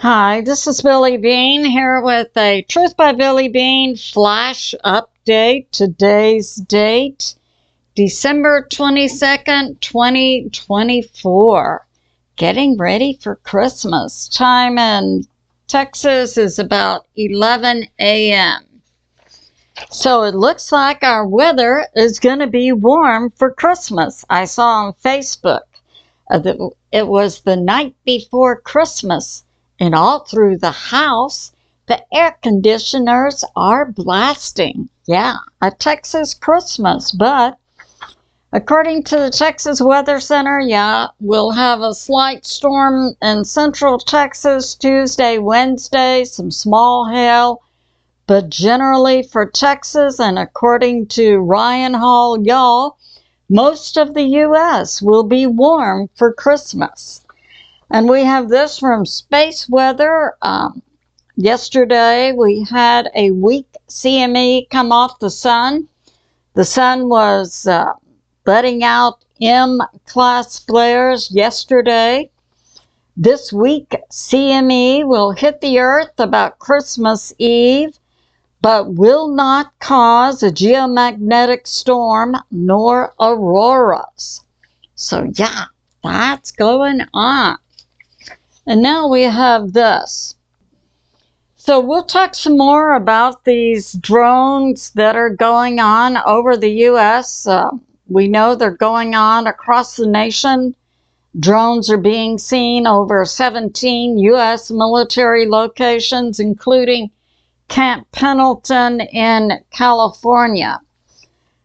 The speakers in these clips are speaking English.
Hi, this is Billie Beene here with a Truth by Billie Beene flash update. Today's date, December 22nd, 2024. Getting ready for Christmas. Time in Texas is about 11 a.m. So it looks like our weather is going to be warm for Christmas. I saw on Facebook that it was the night before Christmas. And all through the house, the air conditioners are blasting. Yeah, a Texas Christmas. But according to the Texas Weather Center, yeah, we'll have a slight storm in central Texas Tuesday, Wednesday, some small hail. But generally for Texas, and according to Ryan Hall, y'all, most of the U.S. will be warm for Christmas. And we have this from Space Weather. Yesterday, we had a weak CME come off the sun. The sun was letting out M-class flares yesterday. This weak CME will hit the Earth about Christmas Eve, but will not cause a geomagnetic storm nor auroras. So, yeah, that's going on. And now we have this. So we'll talk some more about these drones that are going on over the U.S. We know they're going on across the nation. Drones are being seen over 17 U.S. military locations, including Camp Pendleton in California.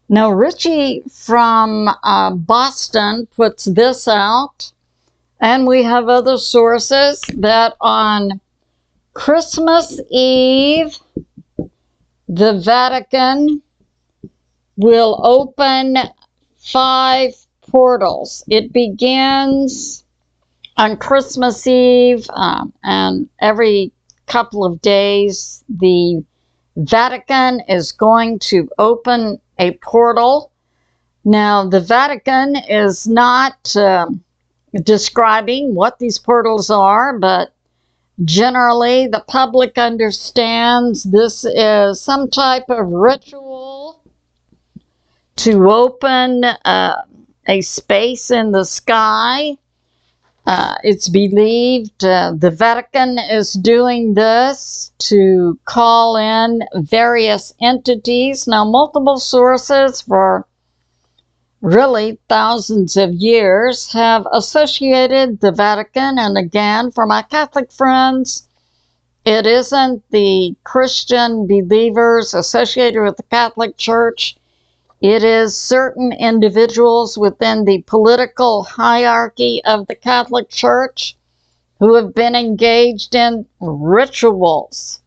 Now, Richie from Boston puts this out. And we have other sources that on Christmas Eve, the Vatican will open 5 portals. It begins on Christmas Eve, and every couple of days, the Vatican is going to open a portal. Now, the Vatican is not describing what these portals are, but generally the public understands this is some type of ritual to open a space in the sky. It's believed the Vatican is doing this to call in various entities. Now, multiple sources for really thousands of years have associated the Vatican, and again, for my Catholic friends, it isn't the Christian believers associated with the Catholic Church. It is certain individuals within the political hierarchy of the Catholic Church who have been engaged in rituals.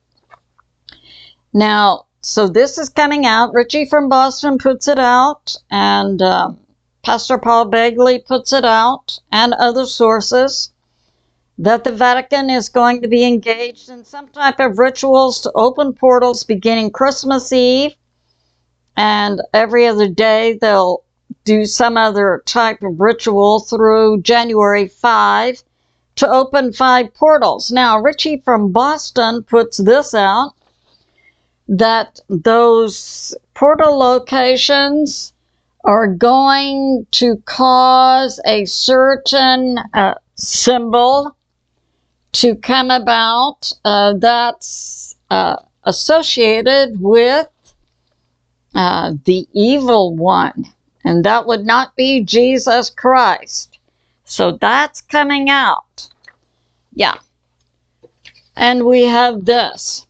Now, so this is coming out. Richie from Boston puts it out, and Pastor Paul Begley puts it out, and other sources, that the Vatican is going to be engaged in some type of rituals to open portals beginning Christmas Eve, and every other day they'll do some other type of ritual through January 5 to open 5 portals. Now, Richie from Boston puts this out, that those portal locations are going to cause a certain symbol to come about that's associated with the evil one, and that would not be Jesus Christ. So that's coming out. Yeah. And we have this.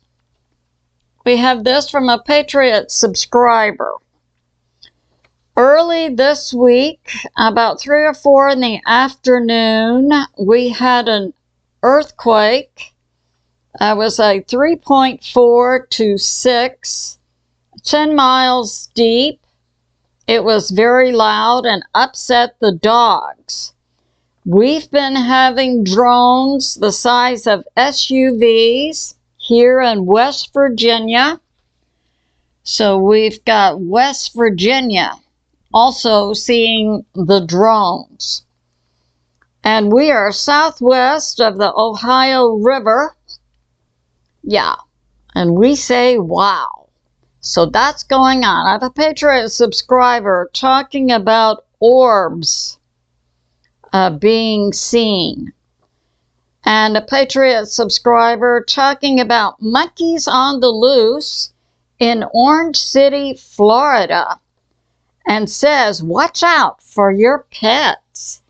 We have this from a Patriot subscriber. Early this week, about 3 or 4 in the afternoon, we had an earthquake. It was a 3.4 to 6, 10 miles deep. It was very loud and upset the dogs. We've been having drones the size of SUVs here in West Virginia. So we've got West Virginia also seeing the drones. And we are southwest of the Ohio River. Yeah, and we say, wow. So that's going on. I have a Patriot subscriber talking about orbs being seen. And a Patriot subscriber talking about monkeys on the loose in Orange City, Florida. And says, watch out for your pets.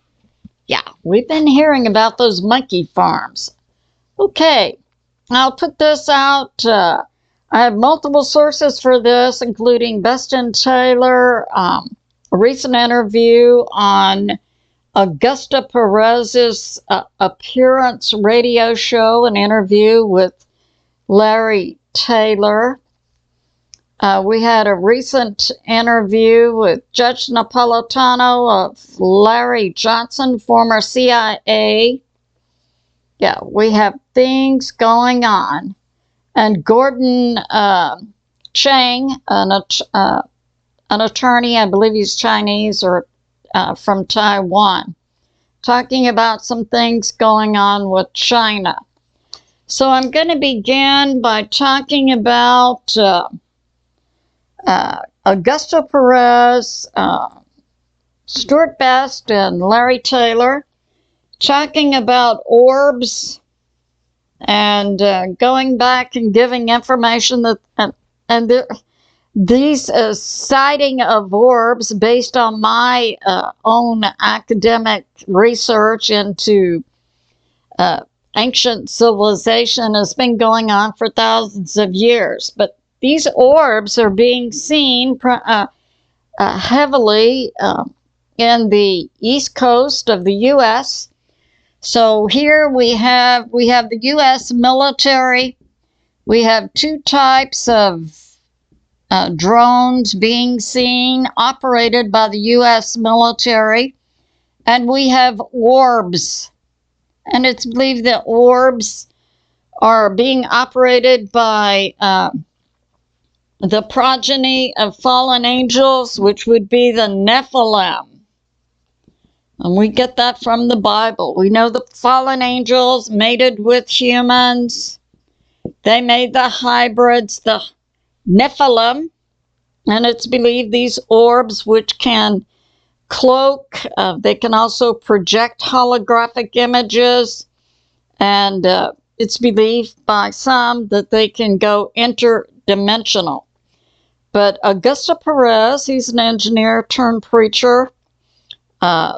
Yeah, we've been hearing about those monkey farms. Okay, I'll put this out. I have multiple sources for this, including Beston Taylor, a recent interview on Augusta Perez's appearance radio show, an interview with Larry Taylor. We had a recent interview with Judge Napolitano of Larry Johnson, former CIA. Yeah, we have things going on. And Gordon Chang, an attorney, I believe he's Chinese or from Taiwan, talking about some things going on with China. So I'm going to begin by talking about Augusta Perez, Stuart Best, and Larry Taylor, talking about orbs and going back and giving information that these sighting of orbs based on my own academic research into ancient civilization has been going on for thousands of years. But these orbs are being seen heavily in the east coast of the U.S. So here we have the U.S. military. We have two types of drones being seen, operated by the U.S. military, and we have orbs. And it's believed that orbs are being operated by the progeny of fallen angels, which would be the Nephilim. And we get that from the Bible. We know the fallen angels mated with humans. They made the hybrids, the Nephilim. And it's believed these orbs, which can cloak, they can also project holographic images. And it's believed by some that they can go interdimensional. But Augusta Perez, he's an engineer turned preacher.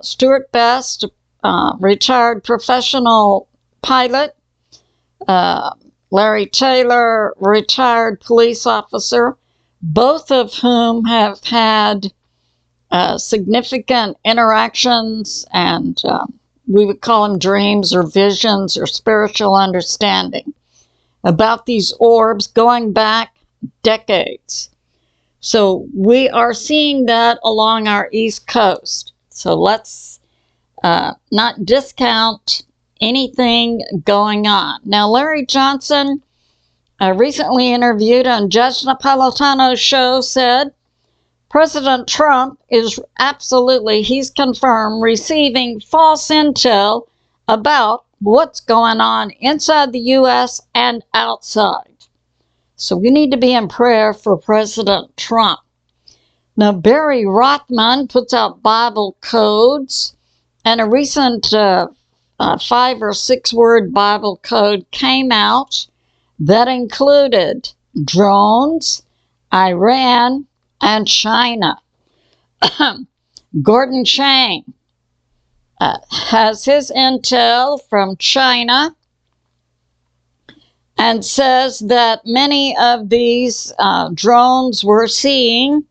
Stuart Best, retired professional pilot. Larry Taylor, retired police officer, both of whom have had significant interactions and we would call them dreams or visions or spiritual understanding about these orbs going back decades. So we are seeing that along our East Coast. So let's not discount anything going on. Now, Larry Johnson, recently interviewed on Judge Napolitano's show, said President Trump is absolutely, he's confirmed, receiving false intel about what's going on inside the U.S. and outside. So we need to be in prayer for President Trump. Now, Barry Rothman puts out Bible codes, and a recent 5 or 6 word Bible code came out that included drones, Iran, and China. Gordon Chang has his intel from China and says that many of these drones we're seeing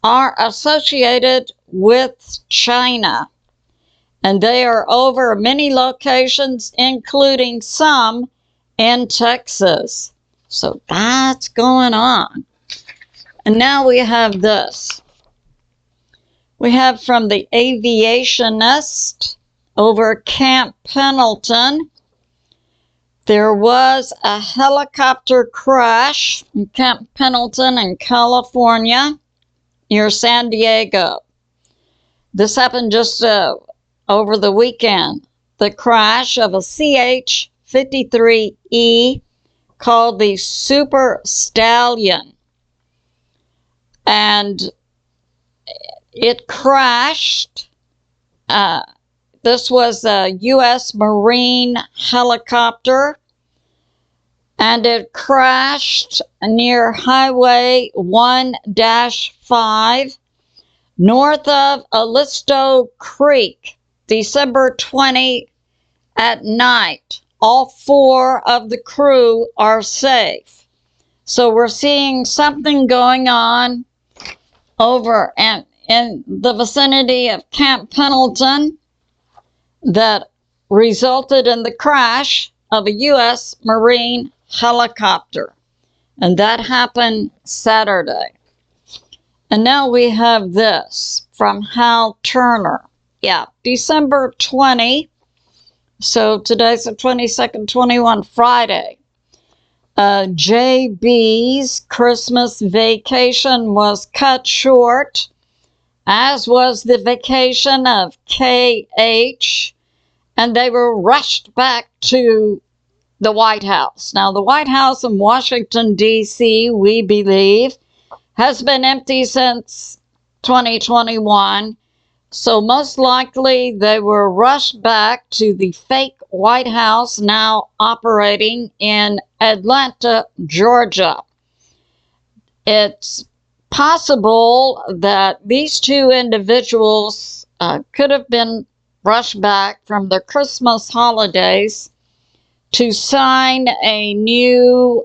are associated with China. And they are over many locations, including some in Texas. So that's going on. And now we have this. We have from the Aviationist over Camp Pendleton. There was a helicopter crash in Camp Pendleton in California near San Diego. This happened just over the weekend. the crash of a CH-53E called the Super Stallion. And it crashed. This was a U.S. Marine helicopter, and it crashed near Highway 1-5 north of Alisto Creek, December 20 at night. All 4 of the crew are safe. So we're seeing something going on over in the vicinity of Camp Pendleton that resulted in the crash of a U.S. Marine helicopter. And that happened Saturday. And now we have this from Hal Turner. Yeah, December 20. So today's the 22nd, 21, Friday. JB's Christmas vacation was cut short, as was the vacation of KH, and they were rushed back to the White House. Now, the White House in Washington, D.C., we believe, has been empty since 2021, so most likely they were rushed back to the fake White House now operating in Atlanta, Georgia. It's possible that these 2 individuals could have been rushed back from their Christmas holidays to sign a new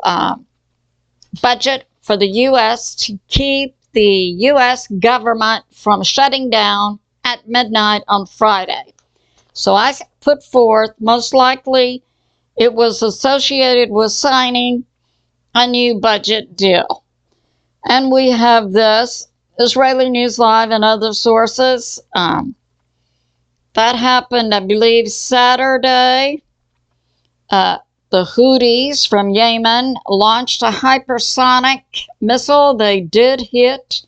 budget for the U.S. to keep the U.S. government from shutting down at midnight on Friday. So I put forth, most likely it was associated with signing a new budget deal. And we have this, Israeli News Live and other sources. That happened, I believe, Saturday. The Houthis from Yemen launched a hypersonic missile. They did hit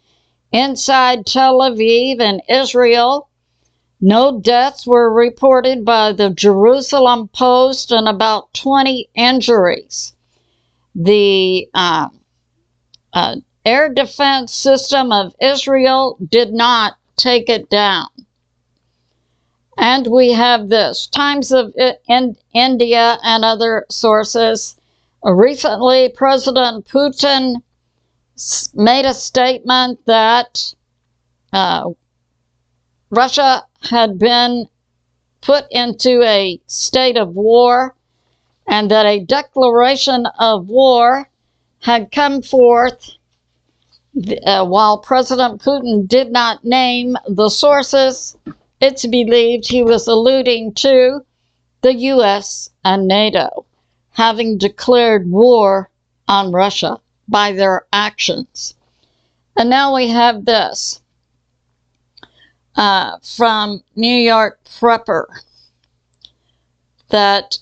inside Tel Aviv and Israel. No deaths were reported by the Jerusalem Post and about 20 injuries. The air defense system of Israel did not take it down. And we have this, Times of India and other sources. Recently, President Putin made a statement that Russia had been put into a state of war and that a declaration of war had come forth while President Putin did not name the sources. It's believed he was alluding to the U.S. and NATO having declared war on Russia by their actions. And now we have this from New York Prepper, that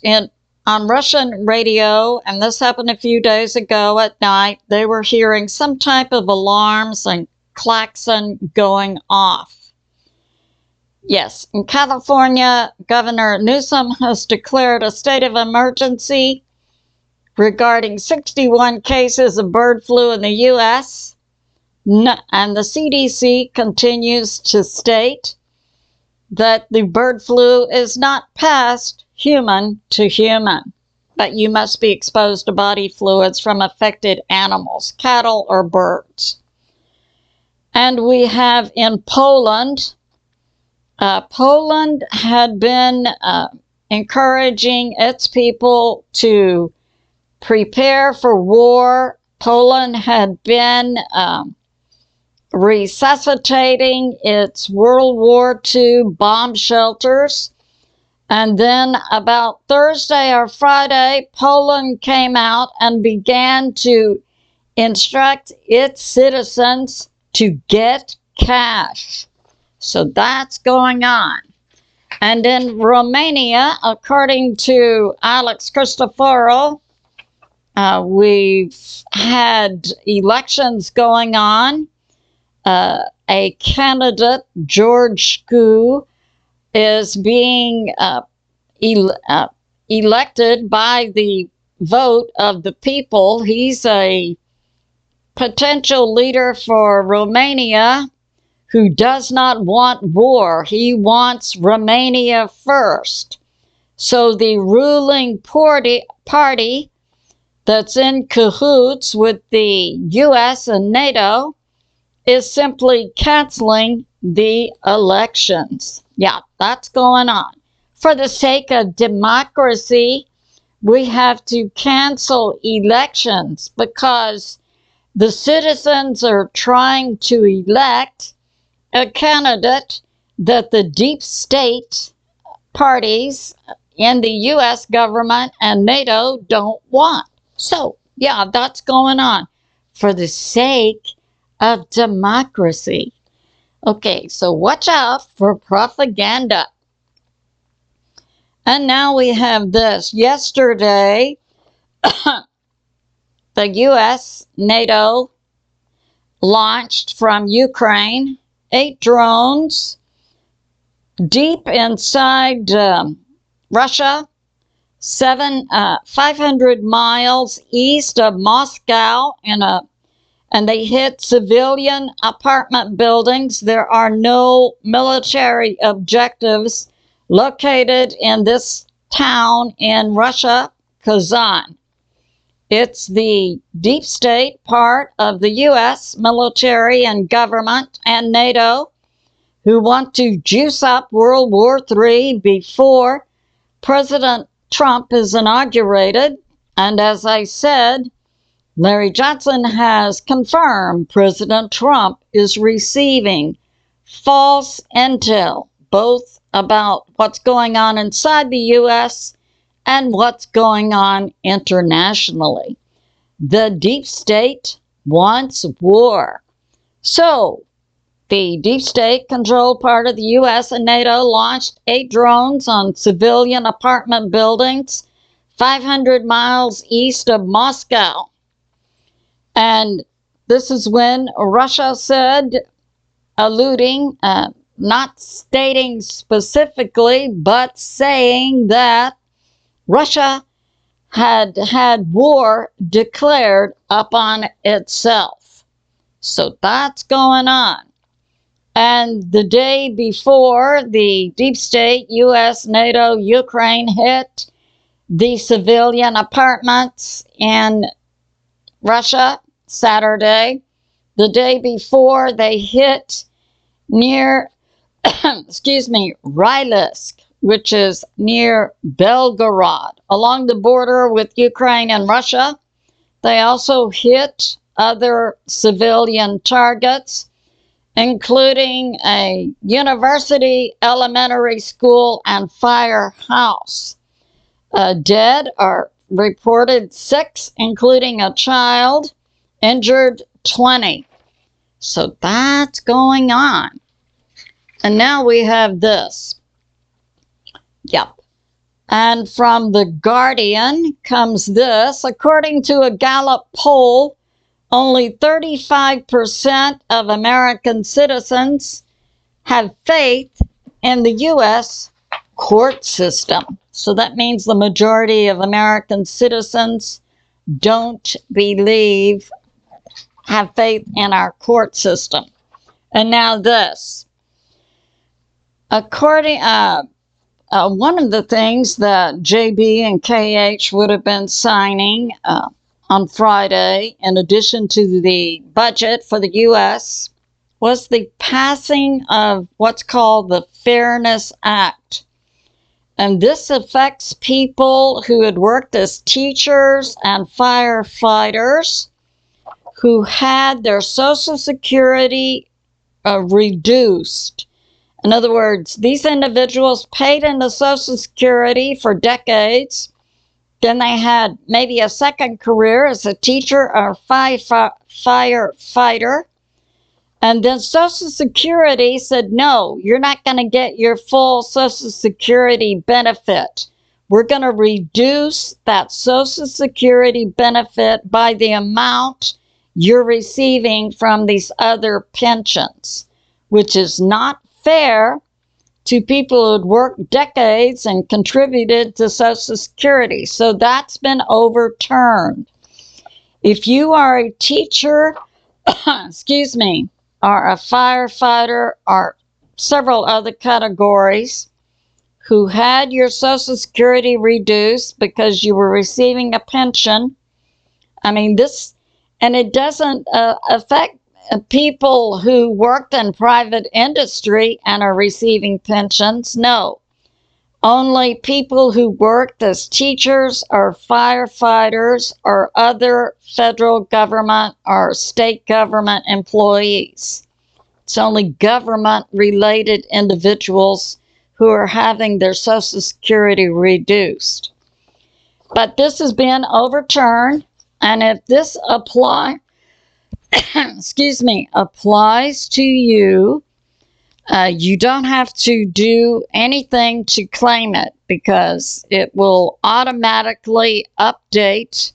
on Russian radio, and this happened a few days ago at night, they were hearing some type of alarms and klaxon going off. Yes, in California, Governor Newsom has declared a state of emergency regarding 61 cases of bird flu in the U.S., and the CDC continues to state that the bird flu is not passed human to human, but you must be exposed to body fluids from affected animals, cattle or birds. And we have in Poland, Poland had been encouraging its people to prepare for war. Poland had been resuscitating its World War II bomb shelters. And then about Thursday or Friday, Poland came out and began to instruct its citizens to get cash. So that's going on. And in Romania, according to Alex CHRISTEFEROU, we've had elections going on. A candidate, George Scu, is being elected by the vote of the people. He's a potential leader for Romania who does not want war. He wants Romania first. So the ruling party that's in cahoots with the US and NATO is simply canceling the elections. Yeah, that's going on. For the sake of democracy, we have to cancel elections because the citizens are trying to elect a candidate that the deep state parties in the US government and NATO don't want. So, yeah, that's going on for the sake of democracy. Okay, so watch out for propaganda. And now we have this. Yesterday, the US, NATO, launched from Ukraine 8 drones deep inside Russia, 500 miles east of Moscow, and they hit civilian apartment buildings. There are no military objectives located in this town in Russia, Kazan. It's the deep state part of the U.S. military and government and NATO who want to juice up World War III before President Trump is inaugurated. And as I said, Larry Johnson has confirmed President Trump is receiving false intel, both about what's going on inside the U.S. and what's going on internationally. The deep state wants war. So, the deep state controlled part of the U.S. and NATO launched 8 drones on civilian apartment buildings 500 miles east of Moscow. And this is when Russia said, alluding, not stating specifically, but saying that Russia had war declared upon itself. So that's going on. And the day before, the deep state, U.S., NATO, Ukraine hit the civilian apartments in Russia, Saturday. The day before, they hit near, Rylisk, which is near Belgorod, along the border with Ukraine and Russia. They also hit other civilian targets, including a university, elementary school, and firehouse. Dead are reported 6, including a child, injured 20. So that's going on. And now we have this. Yep. And from The Guardian comes this. According to a Gallup poll, only 35% of American citizens have faith in the U.S. court system. So that means the majority of American citizens don't have faith in our court system. And now this. According, one of the things that JB and KH would have been signing on Friday, in addition to the budget for the U.S., was the passing of what's called the Fairness Act. And this affects people who had worked as teachers and firefighters who had their Social Security reduced. In other words, these individuals paid into Social Security for decades. Then they had maybe a second career as a teacher or firefighter. And then Social Security said, no, you're not going to get your full Social Security benefit. We're going to reduce that Social Security benefit by the amount you're receiving from these other pensions, which is not fair to people who had worked decades and contributed to Social Security. So that's been overturned. If you are a teacher, excuse me, or a firefighter, or several other categories who had your Social Security reduced because you were receiving a pension, I mean, this, and it doesn't affect people who worked in private industry and are receiving pensions. No, only people who worked as teachers or firefighters or other federal government or state government employees. It's only government-related individuals who are having their Social Security reduced. But this has been overturned, and if this applies to you, you don't have to do anything to claim it, because it will automatically update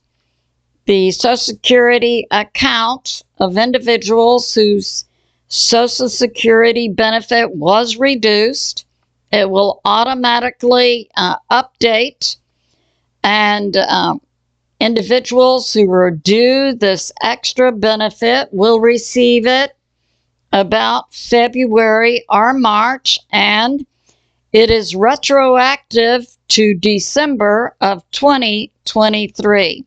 the Social Security account of individuals whose Social Security benefit was reduced. It will automatically update, and individuals who are due this extra benefit will receive it about February or March, and it is retroactive to December of 2023.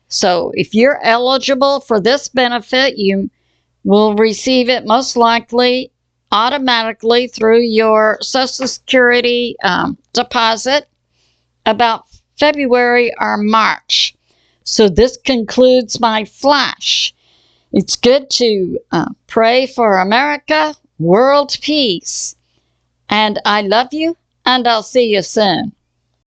So if you're eligible for this benefit, you will receive it most likely automatically through your Social Security deposit about February or March. So this concludes my flash. It's good to pray for America, world peace. And I love you, and I'll see you soon.